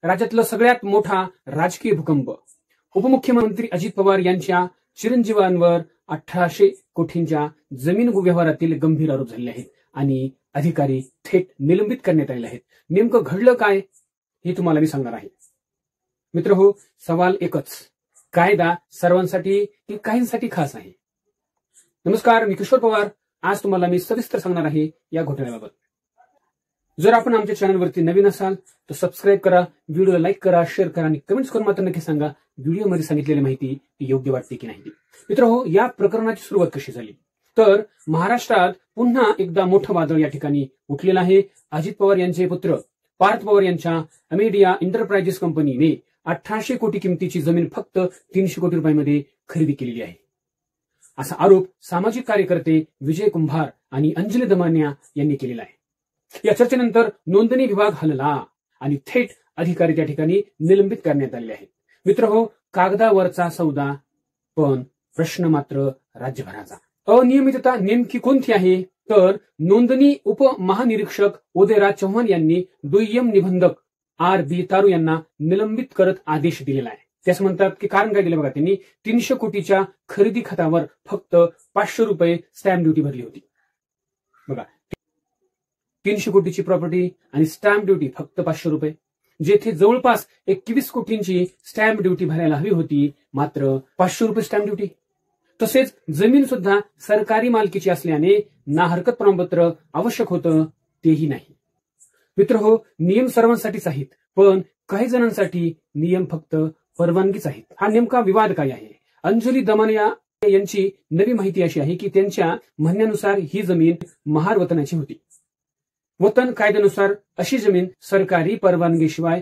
राज्यातला सगळ्यात मोठा राजकीय भूकंप. उपमुख्यमंत्री अजित पवार यांच्या चिरंजीवांवर 1800 कोटींच्या जमीन व्यवहारातील गंभीर आरोप झाले आहेत आणि अधिकारी थेट निलंबित करण्यात आले आहेत. नेमकं घडलं काय हे तुम्हाला मी सांगणार आहे. मित्रहो, सवाल एकच, कायदा सर्वांसाठी की काहींसाठी खास आहे? नमस्कार, मी किशोर पवार. आज तुम्हाला मी सविस्तर सांगणार आहे या घोटाळ्याबाबत. जर आपण आमच्या चॅनलवरती नवीन असाल तर सबस्क्राईब करा, व्हिडिओला लाईक करा, शेअर करा आणि कमेंट्स करून मात्र नक्की सांगा व्हिडिओमध्ये सांगितलेली माहिती योग्य वाटते की नाही. मित्रहो, या प्रकरणाची सुरुवात कशी झाली तर महाराष्ट्रात पुन्हा एकदा मोठं वादळ या ठिकाणी उठलेलं आहे. अजित पवार यांचे पुत्र पार्थ पवार यांच्या अमेडिया एंटरप्राइजेस कंपनीने 1800 कोटी किमतीची जमीन फक्त 300 कोटी रुपयांमध्ये खरेदी केलेली आहे, असा आरोप सामाजिक कार्यकर्ते विजय कुंभार आणि अंजली दमानिया यांनी केलेला आहे. या चर्चेनंतर नोंदणी विभाग हलला आणि थेट अधिकारी त्या ठिकाणी निलंबित करण्यात आले आहेत. मित्रहो, कागदावरचा सौदा, पण प्रश्न मात्र राज्यभराचा. अनियमितता नेमकी कोणती आहे तर नोंदणी उपमहानिरीक्षक उदयराज चव्हाण यांनी दुय्यम निबंधक R.B. तारू यांना निलंबित करत आदेश दिलेला आहे. त्यास म्हणतात की कारण काय दिलं बघा, त्यांनी 300 कोटीच्या खरेदी खतावर फक्त 500 रुपये स्टॅम्प ड्युटी भरली होती. बघा, 300 कोटीची प्रॉपर्टी आणि स्टॅम्प ड्युटी फक्त 500 रुपये, जेथे जवळपास 21 कोटींची स्टॅम्प ड्युटी भरायला हवी होती, मात्र 500 रुपये स्टॅम्प ड्युटी. तसेच जमीन सुद्धा सरकारी मालकीची असल्याने ना हरकत प्रमाणपत्र आवश्यक होतं, तेही नाही. मित्रहो, नियम सर्वांसाठीच आहेत, पण काही जणांसाठी नियम फक्त परवानगीच आहेत. हा नेमका विवाद काय आहे? अंजली दमानिया यांची नवी माहिती अशी आहे की त्यांच्या म्हणण्यानुसार ही जमीन महार वतनाची होती. वतन कायद्यानुसार अशी जमीन सरकारी परवानगीशिवाय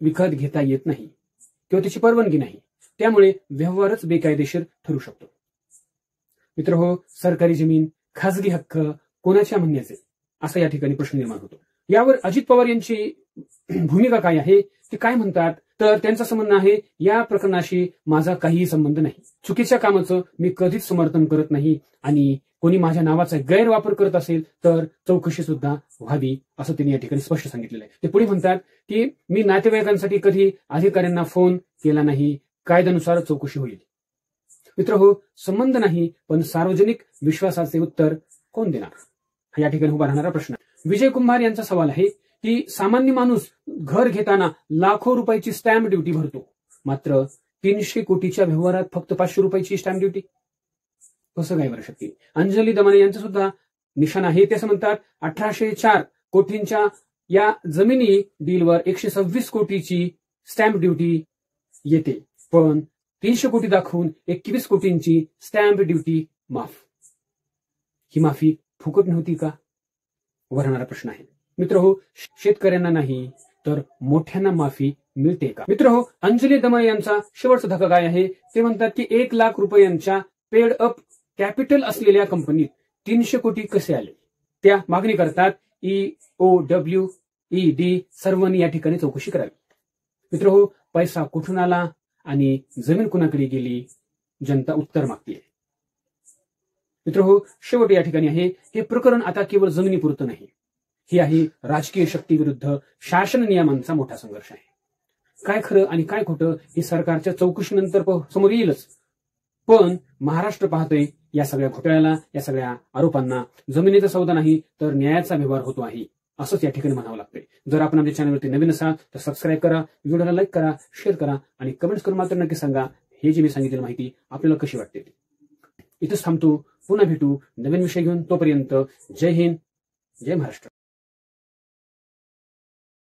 विकत घेता येत नाही किंवा त्याची परवानगी नाही, त्यामुळे व्यवहारच बेकायदेशीर ठरू शकतो. मित्रहो, सरकारी जमीन, खासगी हक्क कोणाच्या म्हणण्याचे, असा या ठिकाणी प्रश्न निर्माण होतो. यावर अजित पवार यांची भूमिका काय आहे, ते काय म्हणतात तर त्यांचं असं म्हणणं आहे, या प्रकरणाशी माझा काहीही संबंध नाही. चुकीच्या कामाचं मी कधीच समर्थन करत नाही आणि कोणी माझ्या नावाचा गैरवापर करत असेल तर चौकशी सुद्धा व्हावी, असं त्यांनी या ठिकाणी स्पष्ट सांगितलेलं आहे. ते पुढे म्हणतात की मी नातेवाईकांसाठी कधी अधिकाऱ्यांना फोन केला नाही, कायद्यानुसार चौकशी होईल. मित्रहो, संबंध नाही पण सार्वजनिक विश्वासाचे उत्तर कोण देणार, हा या ठिकाणी उभा राहणारा प्रश्न. विजय कुंभार यांचा सवाल आहे की सामान्य माणूस घर घेताना लाखो रुपयाची स्टॅम्प ड्युटी भरतो, मात्र 300 कोटीच्या व्यवहारात फक्त 500 रुपयाची स्टॅम्प ड्युटी कसं काय भरू शकते? अंजली दमाने यांचं सुद्धा निशाण आहे. ते असं म्हणतात, 1804 कोटींच्या या जमिनी डीलवर 126 कोटीची स्टॅम्प ड्युटी येते, पण 300 कोटी दाखवून 21 कोटींची स्टॅम्प ड्युटी माफ. ही माफी फुकट नव्हती का, उभा राहणारा प्रश्न आहे. मित्रहो, शेतकऱ्यांना नाही तर मोठ्यांना माफी मिळते का? मित्रहो, अंजली दमानिया यांचा शेवटचा धक्का काय आहे, ते म्हणतात की 1 लाख रुपयांच्या पेड अप कॅपिटल असलेल्या कंपनीत 300 कोटी कसे आले, त्या मागणी करतात EOWED सर्वांनी या ठिकाणी चौकशी करावी. मित्रहो, पैसा कुठून आला आणि जमीन कुणाकडे गेली, जनता उत्तर मागते. मित्रहो, शेवट या ठिकाणी आहे, हे प्रकरण आता केवळ जमिनीपुरतं नाही, ही आहे राजकीय शक्ती विरुद्ध शासन नियमांचा मोठा संघर्ष आहे. काय खरं आणि काय खोटं हे सरकारच्या चौकशीनंतर समोर येईलच, पण महाराष्ट्र पाहतोय या सगळ्या घोटाळ्याला, या सगळ्या आरोपांना जमिनीचा सौदा नाही तर न्यायाचा व्यवहार होतो आहे, असंच या ठिकाणी म्हणावं लागतंय. जर आपण आपल्या चॅनलवरती नवीन असाल तर सबस्क्राईब करा, व्हिडिओला लाईक करा, शेअर करा आणि कमेंट्स करून मात्र नक्की सांगा हे जे मी सांगितलेली माहिती आपल्याला कशी वाटते. इथंच थांबतो, पुन्हा भेटू नवीन विषय घेऊन. तोपर्यंत जय हिंद, जय महाराष्ट्र.